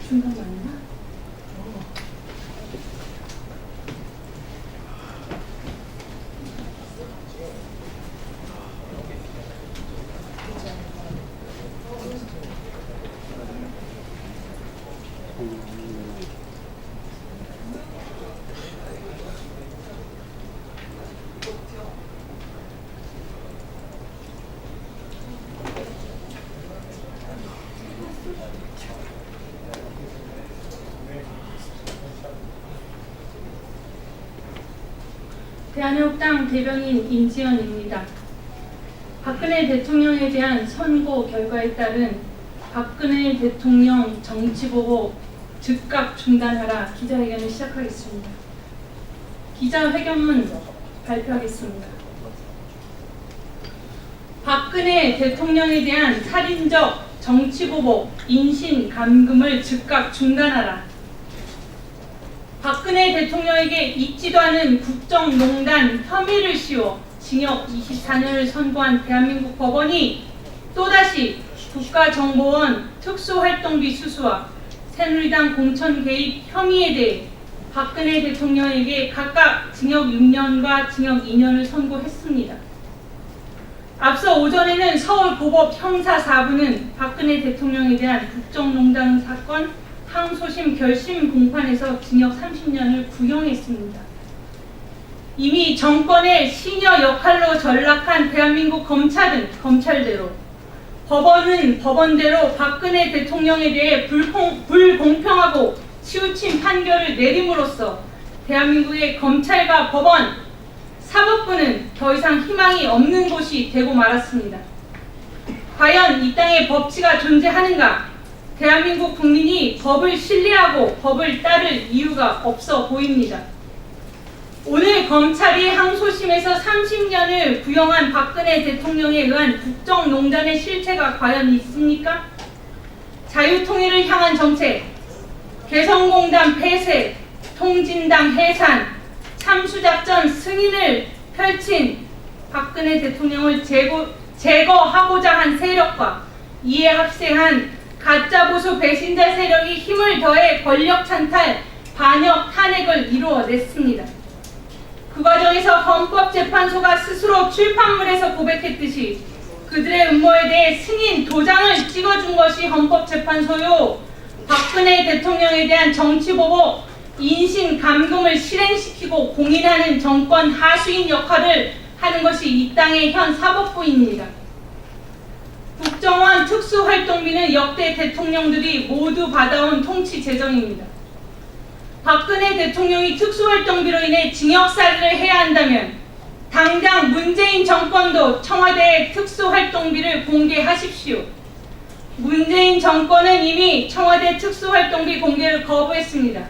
중간 맞나? 대한민국당 대변인 임지연입니다. 박근혜 대통령에 대한 선고 결과에 따른 박근혜 대통령 정치보복 즉각 중단하라 기자회견을 시작하겠습니다. 기자회견문 발표하겠습니다. 박근혜 대통령에 대한 살인적 정치보복 인신감금을 즉각 중단하라. 박근혜 대통령에게 있지도 않은 국정농단 혐의를 씌워 징역 24년을 선고한 대한민국 법원이 또다시 국가정보원 특수활동비 수수와 새누리당 공천 개입 혐의에 대해 박근혜 대통령에게 각각 징역 6년과 징역 2년을 선고했습니다. 앞서 오전에는 서울고법 형사 4부는 박근혜 대통령에 대한 국정농단 사건 항소심 결심 공판에서 징역 30년을 구형했습니다. 이미 정권의 시녀 역할로 전락한 대한민국 검찰대로 법원은 법원대로 박근혜 대통령에 대해 불공평하고 치우친 판결을 내림으로써 대한민국의 검찰과 법원, 사법부는 더 이상 희망이 없는 곳이 되고 말았습니다. 과연 이 땅에 법치가 존재하는가? 대한민국 국민이 법을 신뢰하고 법을 따를 이유가 없어 보입니다. 오늘 검찰이 항소심에서 30년을 구형한 박근혜 대통령에 의한 국정농단의 실체가 과연 있습니까? 자유통일을 향한 정책, 개성공단 폐쇄, 통진당 해산, 참수작전 승인을 펼친 박근혜 대통령을 제거하고자 한 세력과 이에 합세한 가짜보수 배신자 세력이 힘을 더해 권력 찬탈, 반역 탄핵을 이루어냈습니다. 그 과정에서 헌법재판소가 스스로 출판물에서 고백했듯이 그들의 음모에 대해 승인 도장을 찍어준 것이 헌법재판소요, 박근혜 대통령에 대한 정치보복, 인신감금을 실행시키고 공인하는 정권 하수인 역할을 하는 것이 이 땅의 현 사법부입니다. 국정원 특수활동비는 역대 대통령들이 모두 받아온 통치 재정입니다. 박근혜 대통령이 특수활동비로 인해 징역살이를 해야 한다면 당장 문재인 정권도 청와대의 특수활동비를 공개하십시오. 문재인 정권은 이미 청와대 특수활동비 공개를 거부했습니다.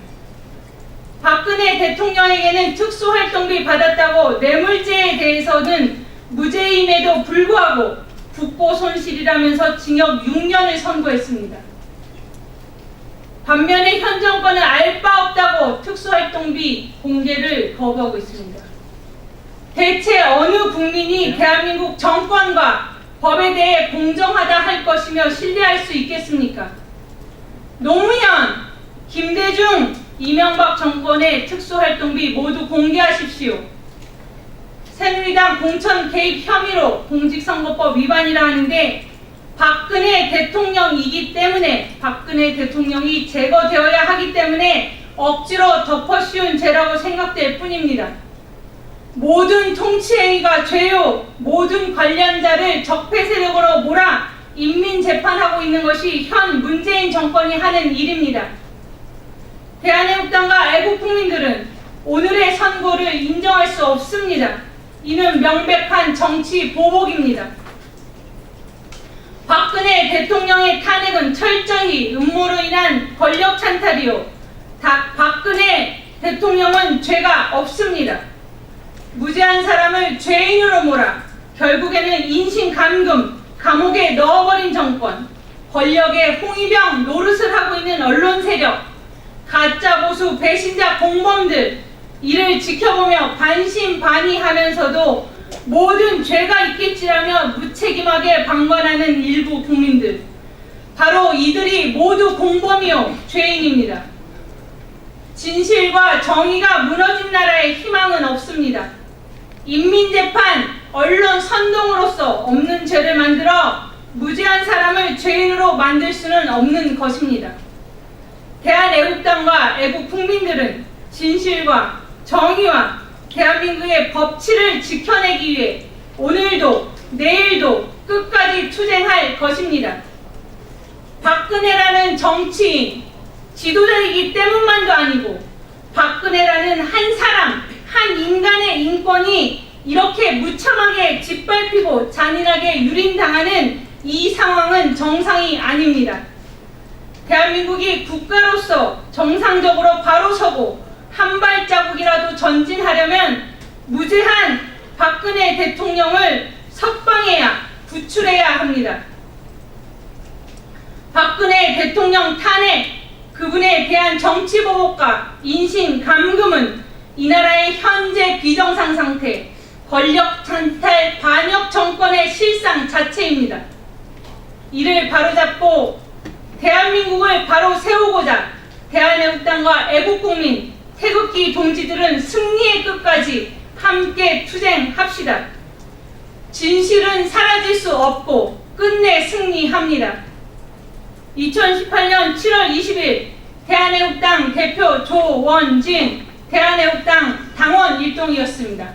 박근혜 대통령에게는 특수활동비 받았다고 뇌물죄에 대해서는 무죄임에도 불구하고 국고 손실이라면서 징역 6년을 선고했습니다. 반면에 현 정권은 알 바 없다고 특수활동비 공개를 거부하고 있습니다. 대체 어느 국민이 대한민국 정권과 법에 대해 공정하다 할 것이며 신뢰할 수 있겠습니까? 노무현, 김대중, 이명박 정권의 특수활동비 모두 공개하십시오. 새누리당 공천 개입 혐의로 공직선거법 위반이라 하는데 박근혜 대통령이기 때문에, 박근혜 대통령이 제거되어야 하기 때문에 억지로 덮어씌운 죄라고 생각될 뿐입니다. 모든 통치행위가 죄요, 모든 관련자를 적폐 세력으로 몰아 인민재판하고 있는 것이 현 문재인 정권이 하는 일입니다. 대한민국당과 애국국민들은 오늘의 선고를 인정할 수 없습니다. 이는 명백한 정치 보복입니다. 박근혜 대통령의 탄핵은 철저히 음모로 인한 권력 찬탈이요, 박근혜 대통령은 죄가 없습니다. 무죄한 사람을 죄인으로 몰아 결국에는 인신감금, 감옥에 넣어버린 정권, 권력의 홍위병 노릇을 하고 있는 언론 세력, 가짜 보수 배신자 공범들, 이를 지켜보며 반신반의하면서도 모든 죄가 있겠지라며 무책임하게 방관하는 일부 국민들, 바로 이들이 모두 공범이요 죄인입니다. 진실과 정의가 무너진 나라에 희망은 없습니다. 인민재판, 언론 선동으로서 없는 죄를 만들어 무죄한 사람을 죄인으로 만들 수는 없는 것입니다. 대한애국당과 애국 국민들은 진실과 정의와 대한민국의 법치를 지켜내기 위해 오늘도 내일도 끝까지 투쟁할 것입니다. 박근혜라는 정치인, 지도자이기 때문만도 아니고 박근혜라는 한 사람, 한 인간의 인권이 이렇게 무참하게 짓밟히고 잔인하게 유린당하는 이 상황은 정상이 아닙니다. 대한민국이 국가로서 정상적으로 바로 서고 한 발자국이라도 전진하려면 무죄한 박근혜 대통령을 석방해야 구출해야 합니다. 박근혜 대통령 탄핵, 그분에 대한 정치보복과 인신감금은 이 나라의 현재 비정상 상태, 권력찬탈 반역 정권의 실상 자체입니다. 이를 바로잡고 대한민국을 바로 세우고자 대한애국당과 애국국민, 태극기 동지들은 승리의 끝까지 함께 투쟁합시다. 진실은 사라질 수 없고 끝내 승리합니다. 2018년 7월 20일 대한애국당 대표 조원진, 대한애국당 당원 일동이었습니다.